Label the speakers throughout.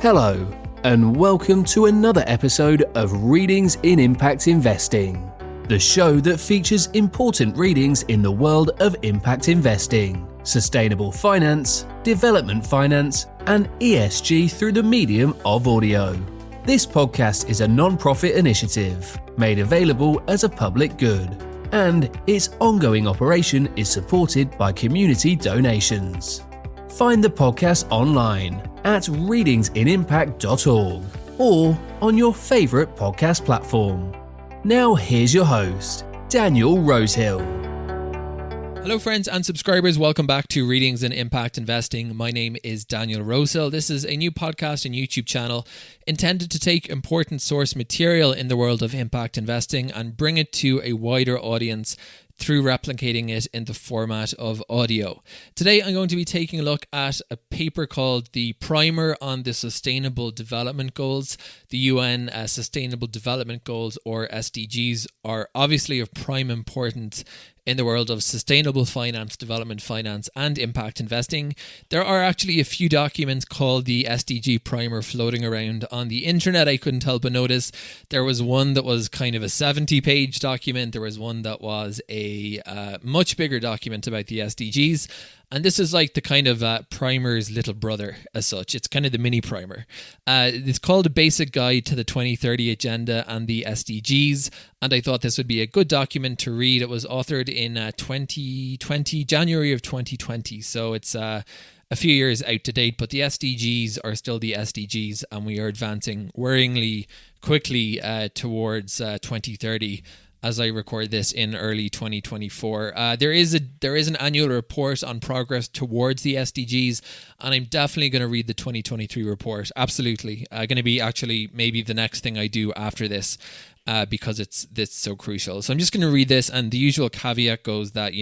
Speaker 1: Hello, and welcome to another episode of Readings in Impact Investing, the show that features important readings in the world of impact investing, sustainable finance, development finance, and ESG through the medium of audio. This podcast is a non-profit initiative made available as a public good, and its ongoing operation is supported by community donations. Find the podcast online at readingsinimpact.org or on your favourite podcast platform. Now here's your host, Daniel Rosehill.
Speaker 2: Hello friends and subscribers, welcome back to Readings in Impact Investing. My name is Daniel Rosehill. This is a new podcast and YouTube channel intended to take important source material in the world of impact investing and bring it to a wider audience through replicating it in the format of audio. Today I'm going to be taking a look at a paper called The Primer on the Sustainable Development Goals. The UN Sustainable Development Goals, or SDGs, are obviously of prime importance in the world of sustainable finance, development finance, and impact investing. There are actually a few documents called the SDG Primer floating around on the internet. I couldn't help but notice there was one that was kind of a 70-page document. There was one that was a much bigger document about the SDGs. And this is like the kind of primer's little brother as such. It's kind of the mini primer. It's called A Basic Guide to the 2030 Agenda and the SDGs. And I thought this would be a good document to read. It was authored in 2020, January of 2020. So it's a few years out to date, but the SDGs are still the SDGs, and we are advancing worryingly quickly towards 2030. As I record this in early 2024. There is an annual report on progress towards the SDGs, and I'm definitely going to read the 2023 report. Absolutely. Going to be actually maybe the next thing I do after this, because it's so crucial. So I'm just going to read this, and the usual caveat goes that,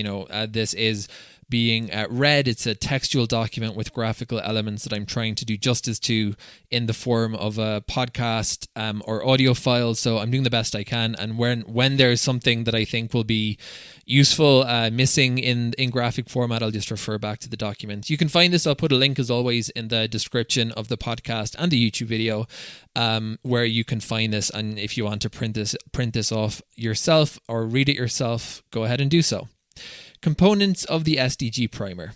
Speaker 2: this is being read. It's a textual document with graphical elements that I'm trying to do justice to in the form of a podcast or audio file. So I'm doing the best I can. And when there's something that I think will be useful missing in graphic format, I'll just refer back to the document. You can find this. I'll put a link as always in the description of the podcast and the YouTube video where you can find this. And if you want to print this off yourself or read it yourself, go ahead and do so. Components of the SDG Primer.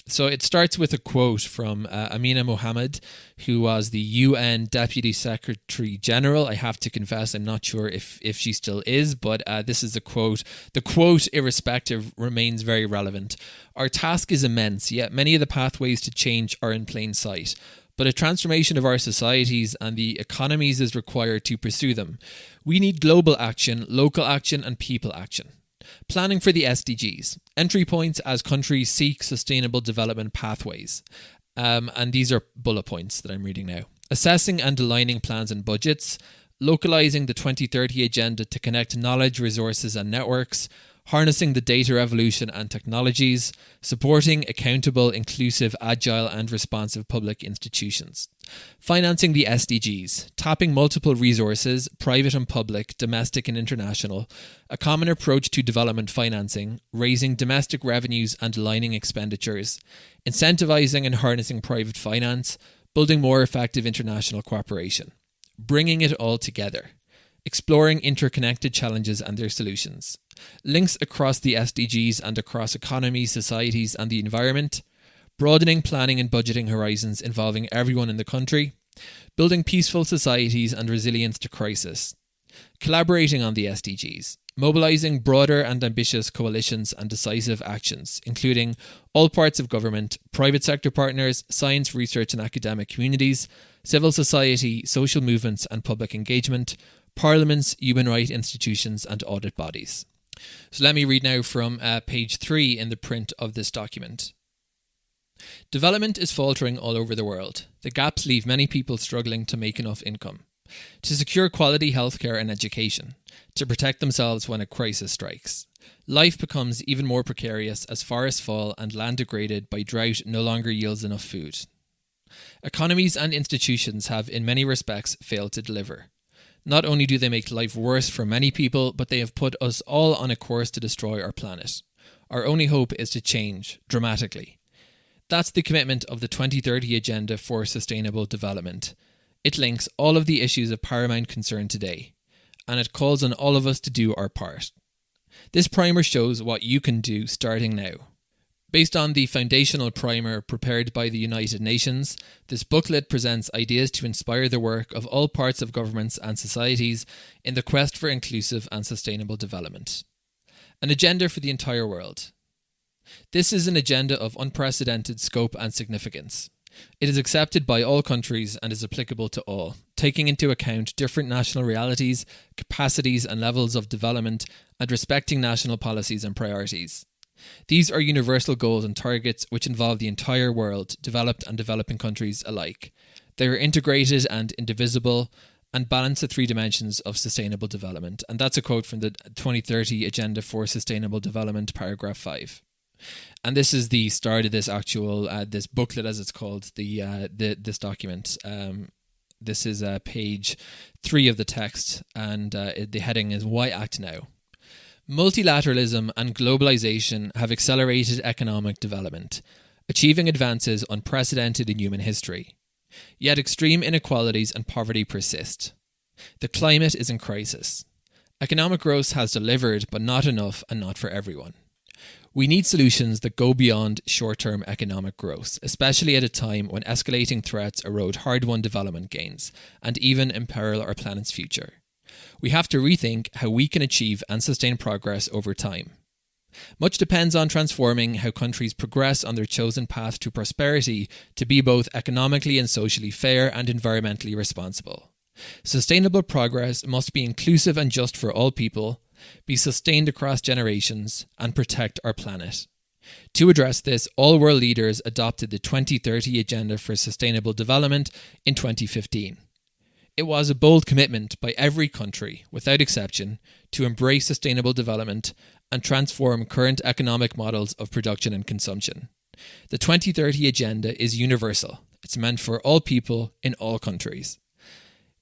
Speaker 2: So it starts with a quote from Amina Mohammed, who was the UN Deputy Secretary General. I have to confess, I'm not sure if she still is, but this is a quote. The quote, irrespective, remains very relevant. Our task is immense, yet many of the pathways to change are in plain sight. But a transformation of our societies and the economies is required to pursue them. We need global action, local action, and people action. Planning for the SDGs. Entry points as countries seek sustainable development pathways. And these are bullet points that I'm reading now. Assessing and aligning plans and budgets. Localizing the 2030 agenda to connect knowledge, resources and networks. Harnessing the data revolution and technologies. Supporting accountable, inclusive, agile and responsive public institutions. Financing the SDGs, tapping multiple resources, private and public, domestic and international, a common approach to development financing, raising domestic revenues and aligning expenditures, incentivizing and harnessing private finance, building more effective international cooperation, bringing it all together, exploring interconnected challenges and their solutions, links across the SDGs and across economies, societies and the environment, broadening planning and budgeting horizons involving everyone in the country, building peaceful societies and resilience to crisis, collaborating on the SDGs, mobilizing broader and ambitious coalitions and decisive actions, including all parts of government, private sector partners, science, research and academic communities, civil society, social movements and public engagement, parliaments, human rights institutions and audit bodies. So let me read now from page 3 in the print of this document. Development is faltering all over the world. The gaps leave many people struggling to make enough income, to secure quality healthcare and education, to protect themselves when a crisis strikes. Life becomes even more precarious as forests fall and land degraded by drought no longer yields enough food. Economies and institutions have in many respects failed to deliver. Not only do they make life worse for many people, but they have put us all on a course to destroy our planet. Our only hope is to change dramatically. That's the commitment of the 2030 Agenda for Sustainable Development. It links all of the issues of paramount concern today, and it calls on all of us to do our part. This primer shows what you can do starting now. Based on the foundational primer prepared by the United Nations, this booklet presents ideas to inspire the work of all parts of governments and societies in the quest for inclusive and sustainable development. An agenda for the entire world. This is an agenda of unprecedented scope and significance. It is accepted by all countries and is applicable to all, taking into account different national realities, capacities and levels of development, and respecting national policies and priorities. These are universal goals and targets which involve the entire world, developed and developing countries alike. They are integrated and indivisible and balance the three dimensions of sustainable development. And that's a quote from the 2030 Agenda for Sustainable Development, paragraph 5. And this is the start of this actual, this booklet as it's called, this document. This is page 3 of the text, and the heading is Why Act Now? Multilateralism and globalization have accelerated economic development, achieving advances unprecedented in human history. Yet extreme inequalities and poverty persist. The climate is in crisis. Economic growth has delivered, but not enough and not for everyone. We need solutions that go beyond short-term economic growth, especially at a time when escalating threats erode hard-won development gains and even imperil our planet's future. We have to rethink how we can achieve and sustain progress over time. Much depends on transforming how countries progress on their chosen path to prosperity to be both economically and socially fair and environmentally responsible. Sustainable progress must be inclusive and just for all people, be sustained across generations, and protect our planet. To address this, all world leaders adopted the 2030 Agenda for Sustainable Development in 2015. It was a bold commitment by every country, without exception, to embrace sustainable development and transform current economic models of production and consumption. The 2030 Agenda is universal. It's meant for all people in all countries.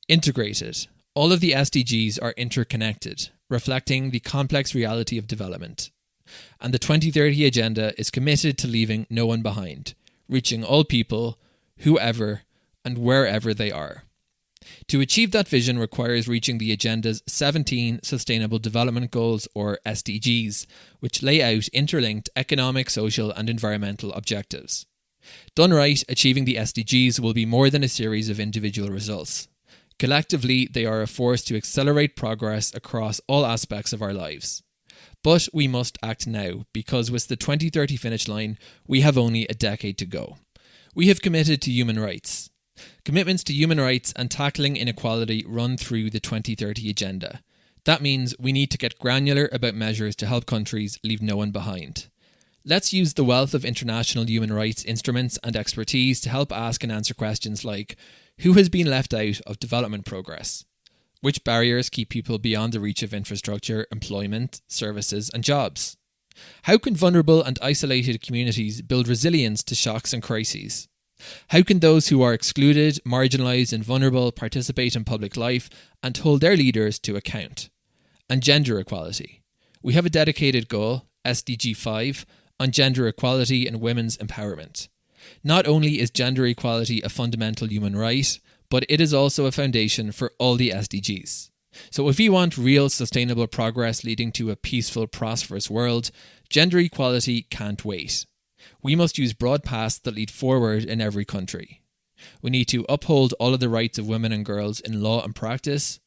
Speaker 2: Integrated. All of the SDGs are interconnected, reflecting the complex reality of development. And the 2030 Agenda is committed to leaving no one behind, reaching all people, whoever and wherever they are. To achieve that vision requires reaching the Agenda's 17 Sustainable Development Goals, or SDGs, which lay out interlinked economic, social and environmental objectives. Done right, achieving the SDGs will be more than a series of individual results. Collectively, they are a force to accelerate progress across all aspects of our lives. But we must act now, because with the 2030 finish line, we have only a decade to go. We have committed to human rights. Commitments to human rights and tackling inequality run through the 2030 Agenda. That means we need to get granular about measures to help countries leave no one behind. Let's use the wealth of international human rights instruments and expertise to help ask and answer questions like, who has been left out of development progress? Which barriers keep people beyond the reach of infrastructure, employment, services and jobs? How can vulnerable and isolated communities build resilience to shocks and crises? How can those who are excluded, marginalised and vulnerable participate in public life and hold their leaders to account? And gender equality. We have a dedicated goal, SDG 5, on gender equality and women's empowerment. Not only is gender equality a fundamental human right, but it is also a foundation for all the SDGs. So if we want real sustainable progress leading to a peaceful, prosperous world, gender equality can't wait. We must use broad paths that lead forward in every country. We need to uphold all of the rights of women and girls in law and practice.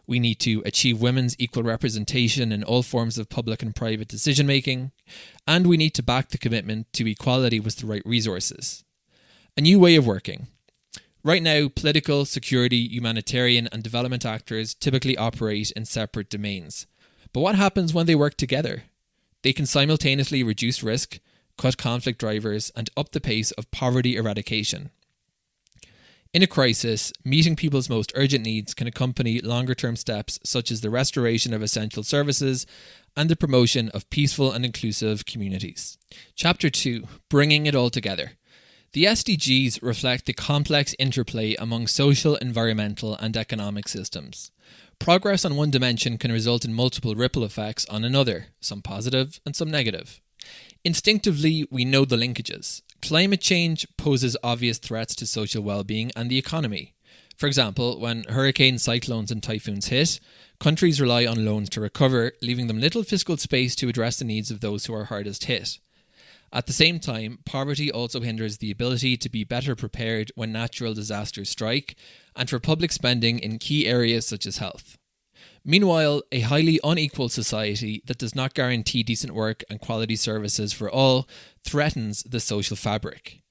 Speaker 2: We need to achieve women's equal representation in all forms of public and private decision making. And we need to back the commitment to equality with the right resources. A new way of working. Right now, political, security, humanitarian and development actors typically operate in separate domains. But what happens when they work together? They can simultaneously reduce risk, cut conflict drivers, and up the pace of poverty eradication. In a crisis, meeting people's most urgent needs can accompany longer-term steps such as the restoration of essential services and the promotion of peaceful and inclusive communities. Chapter 2. Bringing it all together. The SDGs reflect the complex interplay among social, environmental, and economic systems. Progress on one dimension can result in multiple ripple effects on another, some positive and some negative. Instinctively, we know the linkages. Climate change poses obvious threats to social well-being and the economy. For example, when hurricanes, cyclones and typhoons hit, countries rely on loans to recover, leaving them little fiscal space to address the needs of those who are hardest hit. At the same time, poverty also hinders the ability to be better prepared when natural disasters strike, and for public spending in key areas such as health. Meanwhile, a highly unequal society that does not guarantee decent work and quality services for all threatens the social fabric.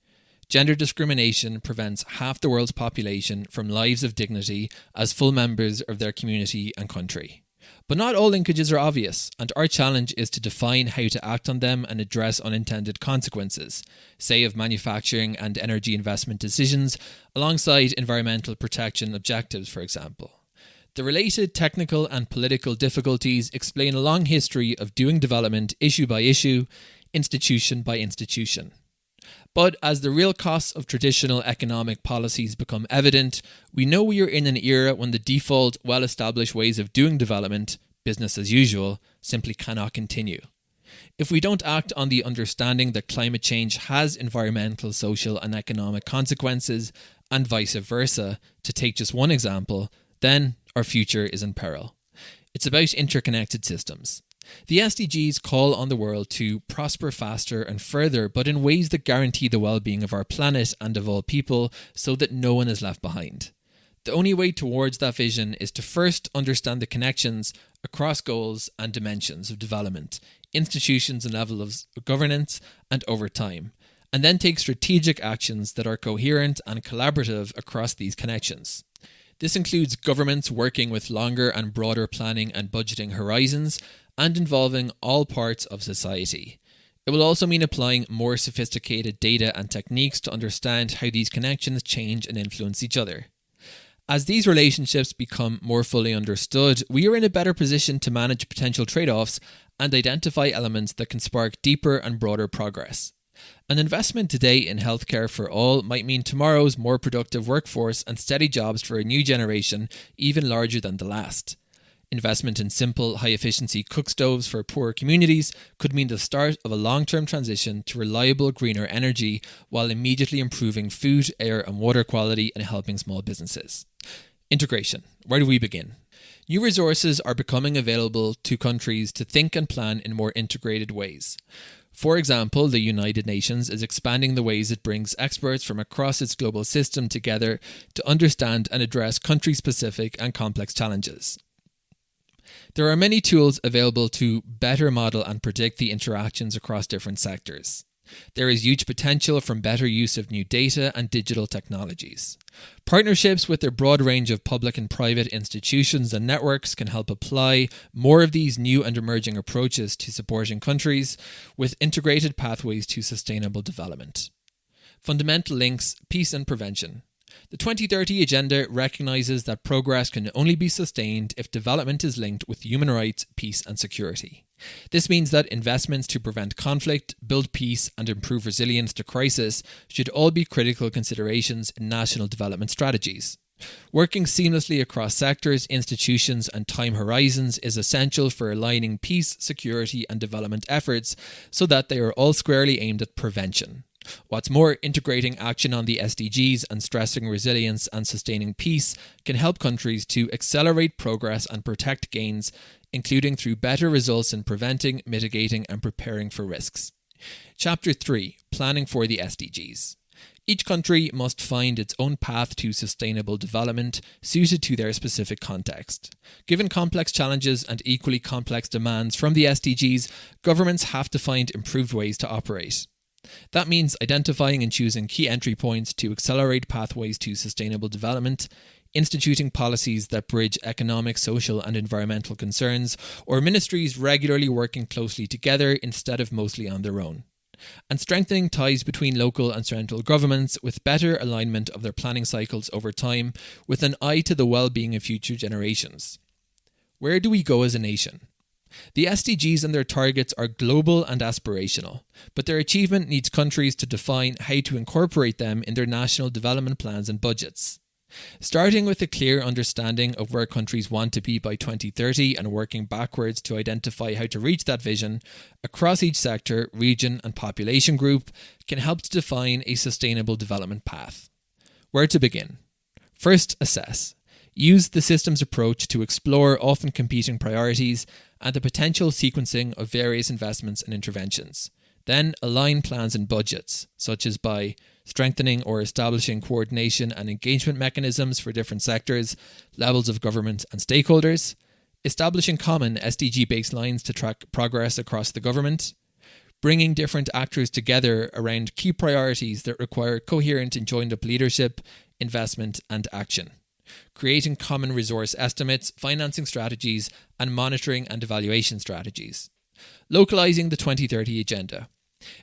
Speaker 2: Gender discrimination prevents half the world's population from lives of dignity as full members of their community and country. But not all linkages are obvious, and our challenge is to define how to act on them and address unintended consequences, say of manufacturing and energy investment decisions, alongside environmental protection objectives, for example. The related technical and political difficulties explain a long history of doing development issue by issue, institution by institution. But as the real costs of traditional economic policies become evident, we know we are in an era when the default, well-established ways of doing development, business as usual, simply cannot continue. If we don't act on the understanding that climate change has environmental, social and economic consequences, and vice versa, to take just one example, then our future is in peril. It's about interconnected systems. The SDGs call on the world to prosper faster and further, but in ways that guarantee the well-being of our planet and of all people so that no one is left behind. The only way towards that vision is to first understand the connections across goals and dimensions of development, institutions and levels of governance, and over time, and then take strategic actions that are coherent and collaborative across these connections. This includes governments working with longer and broader planning and budgeting horizons and involving all parts of society. It will also mean applying more sophisticated data and techniques to understand how these connections change and influence each other. As these relationships become more fully understood, we are in a better position to manage potential trade-offs and identify elements that can spark deeper and broader progress. An investment today in healthcare for all might mean tomorrow's more productive workforce and steady jobs for a new generation even larger than the last. Investment in simple, high-efficiency cook stoves for poorer communities could mean the start of a long-term transition to reliable, greener energy while immediately improving food, air and water quality and helping small businesses. Integration. Where do we begin? New resources are becoming available to countries to think and plan in more integrated ways. For example, the United Nations is expanding the ways it brings experts from across its global system together to understand and address country-specific and complex challenges. There are many tools available to better model and predict the interactions across different sectors. There is huge potential from better use of new data and digital technologies. Partnerships with a broad range of public and private institutions and networks can help apply more of these new and emerging approaches to supporting countries with integrated pathways to sustainable development. Fundamental links, peace and prevention. The 2030 Agenda recognises that progress can only be sustained if development is linked with human rights, peace and security. This means that investments to prevent conflict, build peace and improve resilience to crisis should all be critical considerations in national development strategies. Working seamlessly across sectors, institutions and time horizons is essential for aligning peace, security and development efforts so that they are all squarely aimed at prevention. What's more, integrating action on the SDGs and stressing resilience and sustaining peace can help countries to accelerate progress and protect gains, including through better results in preventing, mitigating and preparing for risks. Chapter 3. Planning for the SDGs. Each country must find its own path to sustainable development suited to their specific context. Given complex challenges and equally complex demands from the SDGs, governments have to find improved ways to operate. That means identifying and choosing key entry points to accelerate pathways to sustainable development, instituting policies that bridge economic, social and environmental concerns, or ministries regularly working closely together instead of mostly on their own, and strengthening ties between local and central governments with better alignment of their planning cycles over time with an eye to the well-being of future generations. Where do we go as a nation? The SDGs and their targets are global and aspirational, but their achievement needs countries to define how to incorporate them in their national development plans and budgets. Starting with a clear understanding of where countries want to be by 2030 and working backwards to identify how to reach that vision across each sector, region and population group can help to define a sustainable development path. Where to begin? First, assess. Use the systems approach to explore often competing priorities and the potential sequencing of various investments and interventions. Then align plans and budgets, such as by strengthening or establishing coordination and engagement mechanisms for different sectors, levels of government and stakeholders, establishing common SDG baselines to track progress across the government, bringing different actors together around key priorities that require coherent and joined-up leadership, investment and action, creating common resource estimates, financing strategies, and monitoring and evaluation strategies. Localising the 2030 agenda.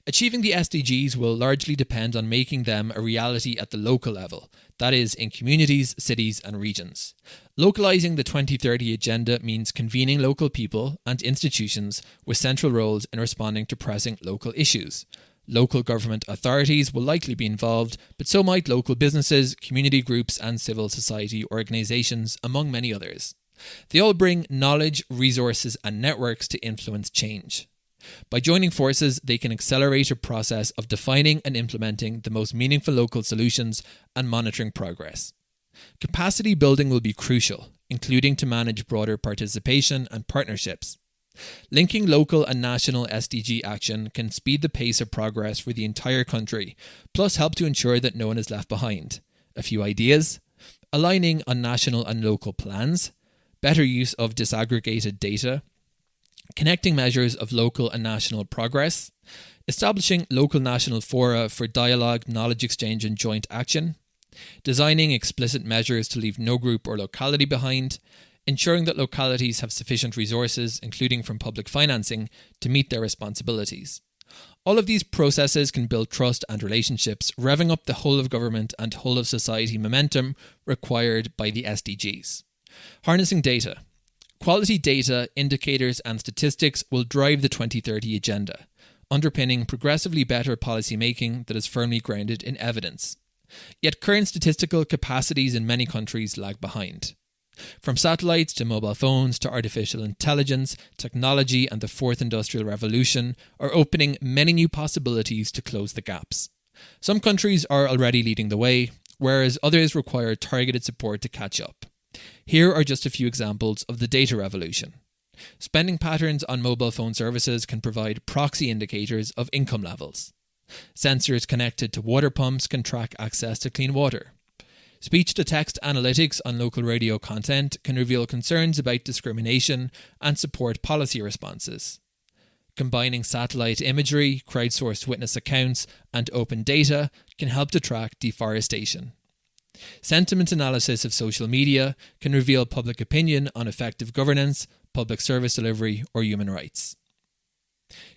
Speaker 2: Achieving the SDGs will largely depend on making them a reality at the local level, that is, in communities, cities, and regions. Localising the 2030 agenda means convening local people and institutions with central roles in responding to pressing local issues. Local government authorities will likely be involved, but so might local businesses, community groups, and civil society organisations, among many others. They all bring knowledge, resources, and networks to influence change. By joining forces, they can accelerate a process of defining and implementing the most meaningful local solutions and monitoring progress. Capacity building will be crucial, including to manage broader participation and partnerships. Linking local and national SDG action can speed the pace of progress for the entire country, plus help to ensure that no one is left behind. A few ideas: aligning on national and local plans, better use of disaggregated data, connecting measures of local and national progress, establishing local national fora for dialogue, knowledge exchange and joint action, designing explicit measures to leave no group or locality behind, ensuring that localities have sufficient resources, including from public financing, to meet their responsibilities. All of these processes can build trust and relationships, revving up the whole of government and whole of society momentum required by the SDGs. Harnessing data. Quality data, indicators and statistics will drive the 2030 agenda, underpinning progressively better policy making that is firmly grounded in evidence. Yet current statistical capacities in many countries lag behind. From satellites to mobile phones to artificial intelligence, technology and the fourth industrial revolution are opening many new possibilities to close the gaps. Some countries are already leading the way, whereas others require targeted support to catch up. Here are just a few examples of the data revolution. Spending patterns on mobile phone services can provide proxy indicators of income levels. Sensors connected to water pumps can track access to clean water. Speech-to-text analytics on local radio content can reveal concerns about discrimination and support policy responses. Combining satellite imagery, crowdsourced witness accounts, and open data can help to track deforestation. Sentiment analysis of social media can reveal public opinion on effective governance, public service delivery, or human rights.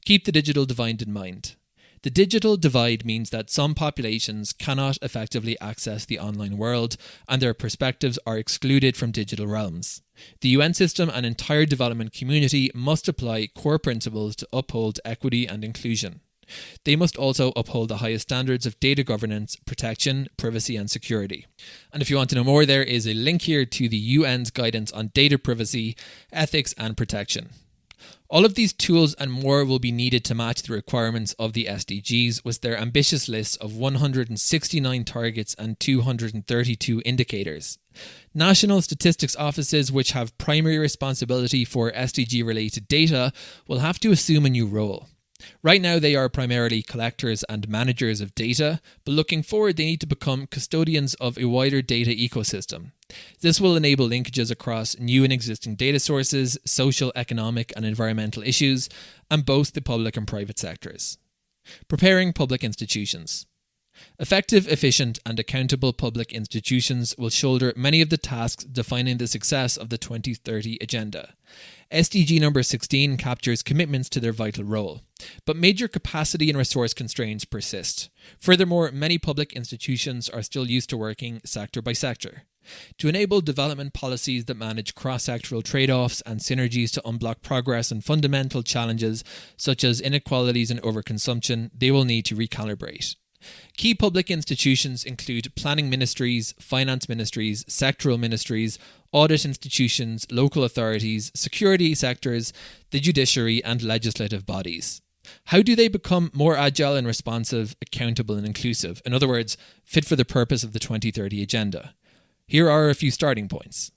Speaker 2: Keep the digital divide in mind. The digital divide means that some populations cannot effectively access the online world and their perspectives are excluded from digital realms. The UN system and entire development community must apply core principles to uphold equity and inclusion. They must also uphold the highest standards of data governance, protection, privacy and security. And if you want to know more, there is a link here to the UN's guidance on data privacy, ethics and protection. All of these tools and more will be needed to match the requirements of the SDGs with their ambitious lists of 169 targets and 232 indicators. National statistics offices which have primary responsibility for SDG-related data will have to assume a new role. Right now they are primarily collectors and managers of data, but looking forward they need to become custodians of a wider data ecosystem. This will enable linkages across new and existing data sources, social, economic and environmental issues, and both the public and private sectors. Preparing public institutions. Effective, efficient and accountable public institutions will shoulder many of the tasks defining the success of the 2030 agenda. SDG number 16 captures commitments to their vital role, but major capacity and resource constraints persist. Furthermore, many public institutions are still used to working sector by sector. To enable development policies that manage cross-sectoral trade-offs and synergies to unblock progress and fundamental challenges such as inequalities and overconsumption, they will need to recalibrate. Key public institutions include planning ministries, finance ministries, sectoral ministries, audit institutions, local authorities, security sectors, the judiciary, and legislative bodies. How do they become more agile and responsive, accountable and inclusive? In other words, fit for the purpose of the 2030 Agenda? Here are a few starting points.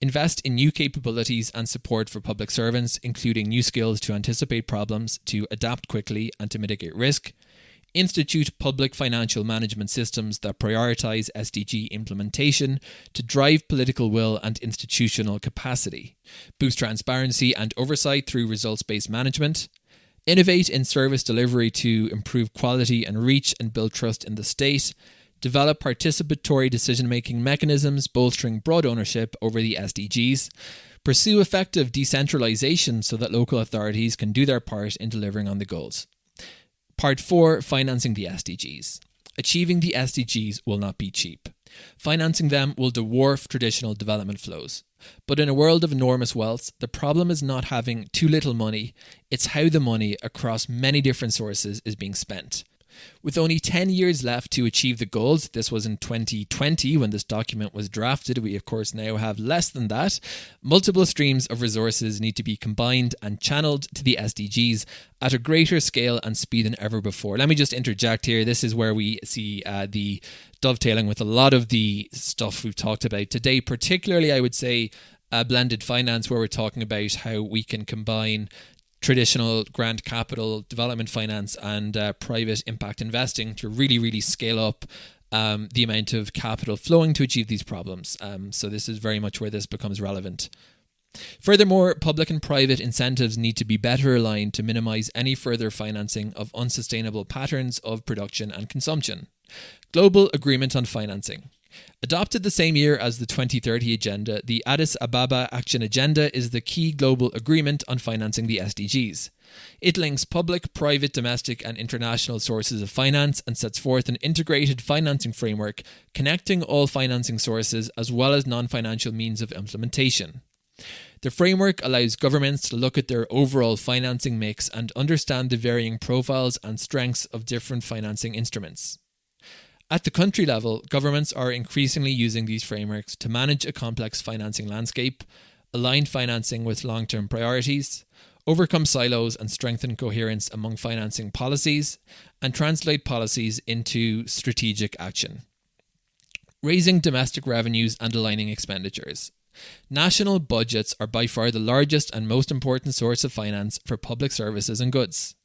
Speaker 2: Invest in new capabilities and support for public servants, including new skills to anticipate problems, to adapt quickly and to mitigate risk. Institute public financial management systems that prioritise SDG implementation to drive political will and institutional capacity. Boost transparency and oversight through results-based management. Innovate in service delivery to improve quality and reach and build trust in the state. Develop participatory decision-making mechanisms bolstering broad ownership over the SDGs. Pursue effective decentralisation so that local authorities can do their part in delivering on the goals. Part 4, financing the SDGs. Achieving the SDGs will not be cheap. Financing them will dwarf traditional development flows. But in a world of enormous wealth, the problem is not having too little money, it's how the money across many different sources is being spent. With only 10 years left to achieve the goals, this was in 2020 when this document was drafted, we of course now have less than that, multiple streams of resources need to be combined and channeled to the SDGs at a greater scale and speed than ever before. Let me just interject here, this is where we see the dovetailing with a lot of the stuff we've talked about today, particularly I would say blended finance, where we're talking about how we can combine traditional grant capital, development finance and private impact investing to really scale up the amount of capital flowing to achieve these problems. So this is very much where this becomes relevant. Furthermore, public and private incentives need to be better aligned to minimise any further financing of unsustainable patterns of production and consumption. Global Agreement on Financing. Adopted the same year as the 2030 Agenda, the Addis Ababa Action Agenda is the key global agreement on financing the SDGs. It links public, private, domestic and international sources of finance and sets forth an integrated financing framework connecting all financing sources as well as non-financial means of implementation. The framework allows governments to look at their overall financing mix and understand the varying profiles and strengths of different financing instruments. At the country level, governments are increasingly using these frameworks to manage a complex financing landscape, align financing with long-term priorities, overcome silos and strengthen coherence among financing policies, and translate policies into strategic action. Raising domestic revenues and aligning expenditures. National budgets are by far the largest and most important source of finance for public services and goods,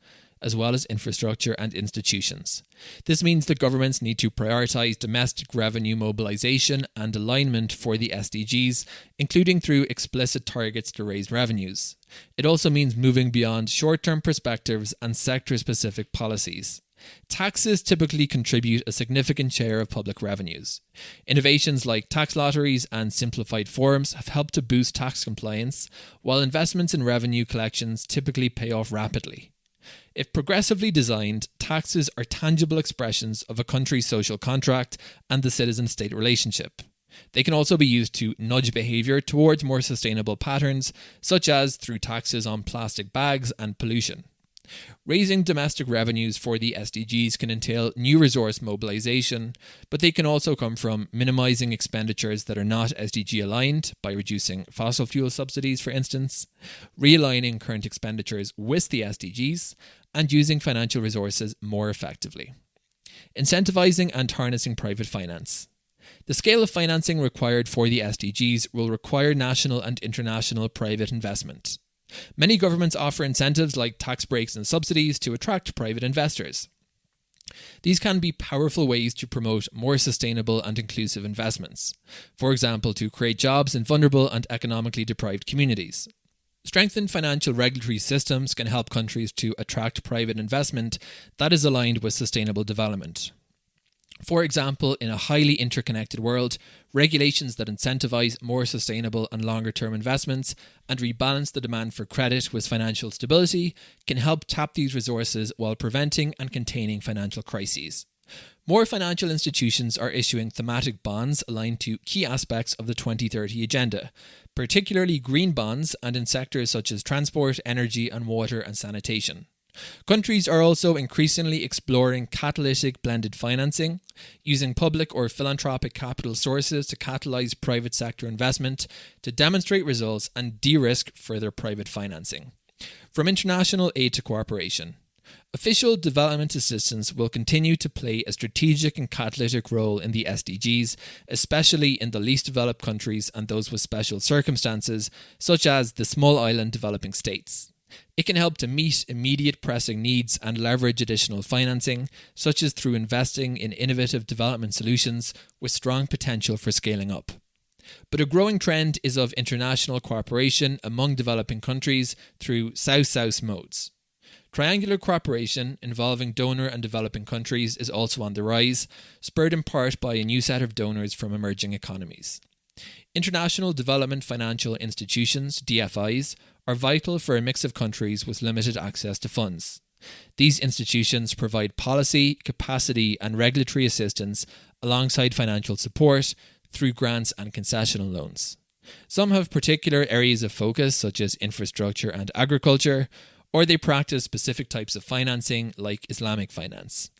Speaker 2: as well as infrastructure and institutions. This means that governments need to prioritise domestic revenue mobilisation and alignment for the SDGs, including through explicit targets to raise revenues. It also means moving beyond short-term perspectives and sector-specific policies. Taxes typically contribute a significant share of public revenues. Innovations like tax lotteries and simplified forms have helped to boost tax compliance, while investments in revenue collections typically pay off rapidly. If progressively designed, taxes are tangible expressions of a country's social contract and the citizen-state relationship. They can also be used to nudge behaviour towards more sustainable patterns, such as through taxes on plastic bags and pollution. Raising domestic revenues for the SDGs can entail new resource mobilisation, but they can also come from minimising expenditures that are not SDG aligned by reducing fossil fuel subsidies, for instance, realigning current expenditures with the SDGs, and using financial resources more effectively. Incentivising and harnessing private finance. The scale of financing required for the SDGs will require national and international private investment. Many governments offer incentives like tax breaks and subsidies to attract private investors. These can be powerful ways to promote more sustainable and inclusive investments, for example, to create jobs in vulnerable and economically deprived communities. Strengthened financial regulatory systems can help countries to attract private investment that is aligned with sustainable development. For example, in a highly interconnected world, regulations that incentivise more sustainable and longer-term investments and rebalance the demand for credit with financial stability can help tap these resources while preventing and containing financial crises. More financial institutions are issuing thematic bonds aligned to key aspects of the 2030 Agenda, particularly green bonds and in sectors such as transport, energy and water and sanitation. Countries are also increasingly exploring catalytic blended financing, using public or philanthropic capital sources to catalyse private sector investment to demonstrate results and de-risk further private financing. From international aid to cooperation, official development assistance will continue to play a strategic and catalytic role in the SDGs, especially in the least developed countries and those with special circumstances, such as the small island developing states. It can help to meet immediate pressing needs and leverage additional financing, such as through investing in innovative development solutions with strong potential for scaling up. But a growing trend is of international cooperation among developing countries through South-South modes. Triangular cooperation involving donor and developing countries is also on the rise, spurred in part by a new set of donors from emerging economies. International Development Financial Institutions, DFIs, are vital for a mix of countries with limited access to funds. These institutions provide policy, capacity, and regulatory assistance alongside financial support through grants and concessional loans. Some have particular areas of focus, such as infrastructure and agriculture, or they practice specific types of financing, like Islamic finance.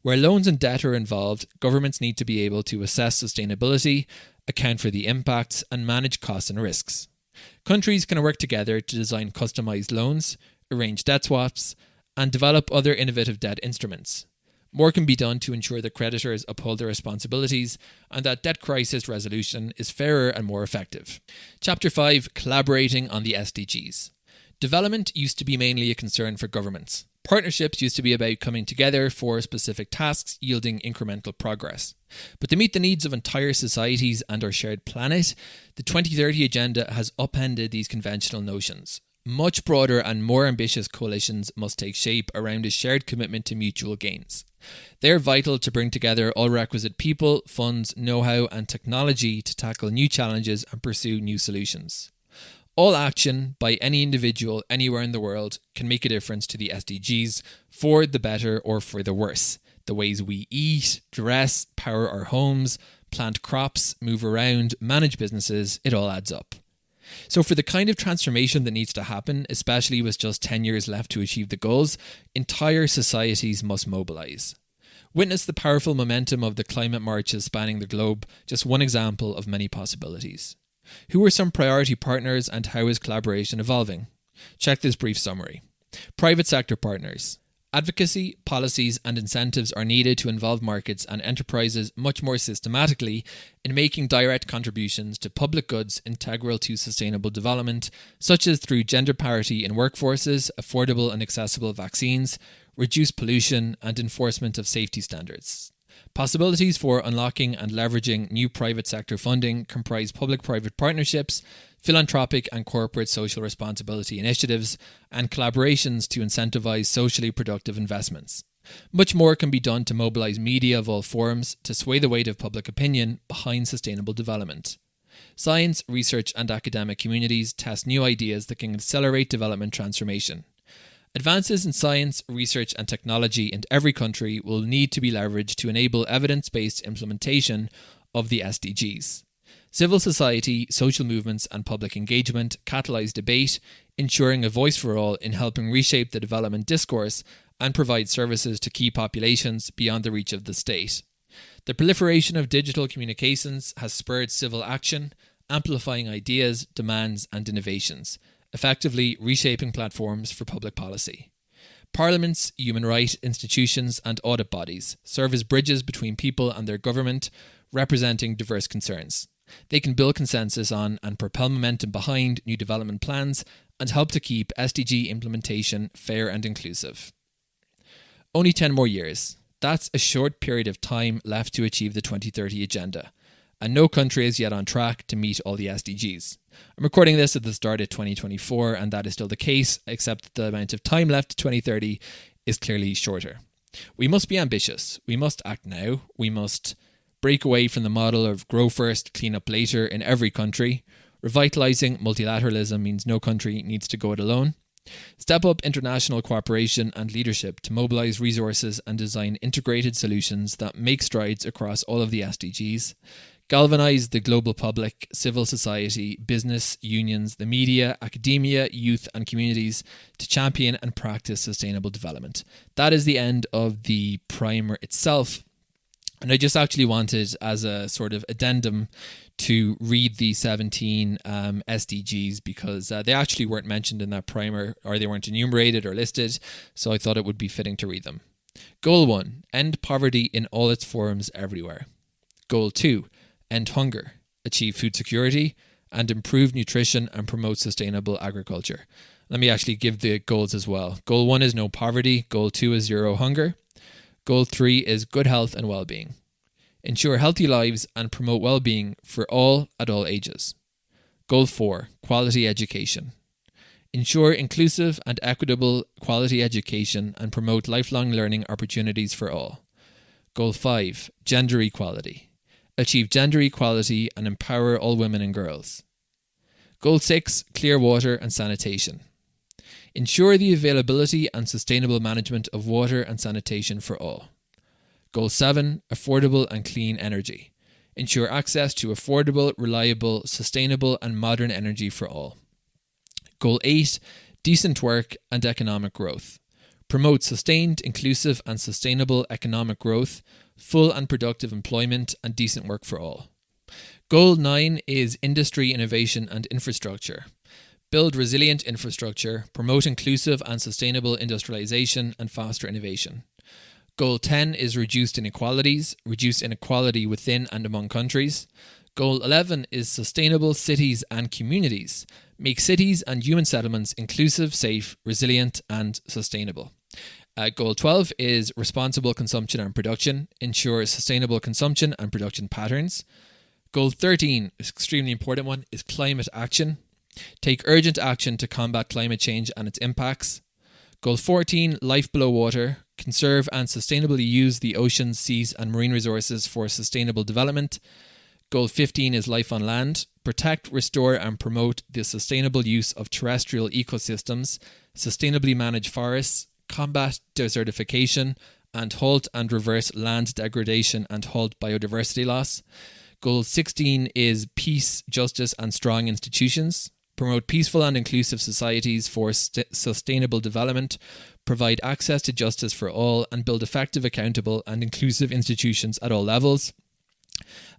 Speaker 2: Where loans and debt are involved, governments need to be able to assess sustainability, account for the impacts, and manage costs and risks. Countries can work together to design customised loans, arrange debt swaps, and develop other innovative debt instruments. More can be done to ensure that creditors uphold their responsibilities and that debt crisis resolution is fairer and more effective. Chapter 5, Collaborating on the SDGs. Development used to be mainly a concern for governments. Partnerships used to be about coming together for specific tasks yielding incremental progress. But to meet the needs of entire societies and our shared planet, the 2030 Agenda has upended these conventional notions. Much broader and more ambitious coalitions must take shape around a shared commitment to mutual gains. They are vital to bring together all requisite people, funds, know-how and technology to tackle new challenges and pursue new solutions. All action by any individual anywhere in the world can make a difference to the SDGs for the better or for the worse. The ways we eat, dress, power our homes, plant crops, move around, manage businesses, it all adds up. So for the kind of transformation that needs to happen, especially with just 10 years left to achieve the goals, entire societies must mobilise. Witness the powerful momentum of the climate marches spanning the globe, just one example of many possibilities. Who are some priority partners and how is collaboration evolving? Check this brief summary. Private sector partners. Advocacy, policies and incentives are needed to involve markets and enterprises much more systematically in making direct contributions to public goods integral to sustainable development, such as through gender parity in workforces, affordable and accessible vaccines, reduced pollution and enforcement of safety standards. Possibilities for unlocking and leveraging new private sector funding comprise public-private partnerships, philanthropic and corporate social responsibility initiatives, and collaborations to incentivise socially productive investments. Much more can be done to mobilise media of all forms to sway the weight of public opinion behind sustainable development. Science, research and academic communities test new ideas that can accelerate development transformation. Advances in science, research and technology in every country will need to be leveraged to enable evidence-based implementation of the SDGs. Civil society, social movements and public engagement catalyse debate, ensuring a voice for all in helping reshape the development discourse and provide services to key populations beyond the reach of the state. The proliferation of digital communications has spurred civil action, amplifying ideas, demands and innovations, effectively reshaping platforms for public policy. Parliaments, human rights institutions and audit bodies serve as bridges between people and their government, representing diverse concerns. They can build consensus on and propel momentum behind new development plans and help to keep SDG implementation fair and inclusive. Only 10 more years. That's a short period of time left to achieve the 2030 Agenda, and no country is yet on track to meet all the SDGs. I'm recording this at the start of 2024, and that is still the case, except that the amount of time left to 2030 is clearly shorter. We must be ambitious. We must act now. We must break away from the model of grow first, clean up later in every country. Revitalising multilateralism means no country needs to go it alone. Step up international cooperation and leadership to mobilise resources and design integrated solutions that make strides across all of the SDGs. galvanize the global public, civil society, business, unions, the media, academia, youth and communities to champion and practice sustainable development. That is the end of the primer itself. And I just actually wanted, as a sort of addendum, to read the 17 SDGs because they actually weren't mentioned in that primer, or they weren't enumerated or listed, so I thought it would be fitting to read them. Goal 1, end poverty in all its forms everywhere. Goal 2, end hunger, achieve food security, and improve nutrition and promote sustainable agriculture. Let me actually give the goals as well. Goal 1 is no poverty. Goal 2 is zero hunger. Goal 3 is good health and well-being. Ensure healthy lives and promote well-being for all at all ages. Goal 4, quality education. Ensure inclusive and equitable quality education and promote lifelong learning opportunities for all. Goal 5, gender equality. Achieve gender equality and empower all women and girls. Goal 6, clear water and sanitation. Ensure the availability and sustainable management of water and sanitation for all. Goal 7, affordable and clean energy. Ensure access to affordable, reliable, sustainable and modern energy for all. Goal 8, decent work and economic growth. Promote sustained, inclusive and sustainable economic growth, full and productive employment and decent work for all. Goal 9 is industry, innovation and infrastructure. Build resilient infrastructure, promote inclusive and sustainable industrialization and foster innovation. Goal 10 is reduced inequalities, reduce inequality within and among countries. Goal 11 is sustainable cities and communities. Make cities and human settlements inclusive, safe, resilient and sustainable. Goal 12 is responsible consumption and production. Ensure sustainable consumption and production patterns. Goal 13, is extremely important one, is climate action. Take urgent action to combat climate change and its impacts. Goal 14, life below water. Conserve and sustainably use the oceans, seas and marine resources for sustainable development. Goal 15 is life on land. Protect, restore and promote the sustainable use of terrestrial ecosystems. Sustainably manage forests. Combat desertification and halt and reverse land degradation and halt biodiversity loss. Goal 16 is peace, justice and strong institutions. Promote peaceful and inclusive societies for sustainable development, provide access to justice for all, and build effective, accountable, and inclusive institutions at all levels.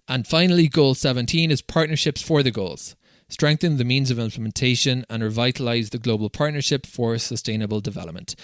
Speaker 2: And finally, Goal 17 is partnerships for the goals. Strengthen the means of implementation and revitalize the global partnership for sustainable development.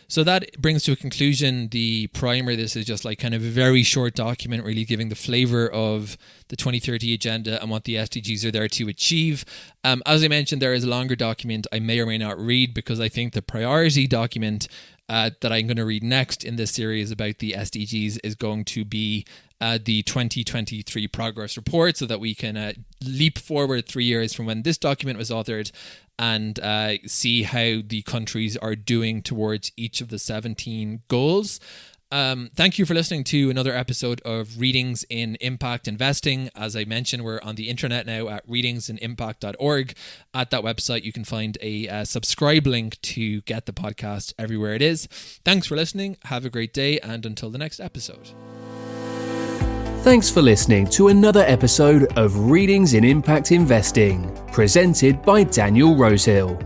Speaker 2: So that brings to a conclusion the primer. This is just like kind of a very short document, really giving the flavor of the 2030 agenda and what the SDGs are there to achieve. As I mentioned, there is a longer document I may or may not read because I think the priority document that I'm going to read next in this series about the SDGs is going to be the 2023 progress report, so that we can leap forward 3 years from when this document was authored and see how the countries are doing towards each of the 17 goals. Thank you for listening to another episode of Readings in Impact Investing. As I mentioned, we're on the intranet now at readingsiниmpact.org. At that website, you can find a subscribe link to get the podcast everywhere it is. Thanks for listening. Have a great day, and until the next episode.
Speaker 1: Thanks for listening to another episode of Readings in Impact Investing, presented by Daniel Rosehill.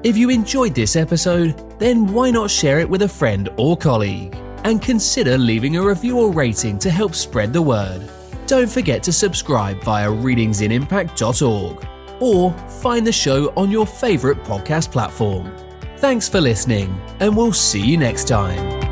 Speaker 1: If you enjoyed this episode, then why not share it with a friend or colleague? And consider leaving a review or rating to help spread the word. Don't forget to subscribe via readingsiниmpact.org or find the show on your favourite podcast platform. Thanks for listening, and we'll see you next time.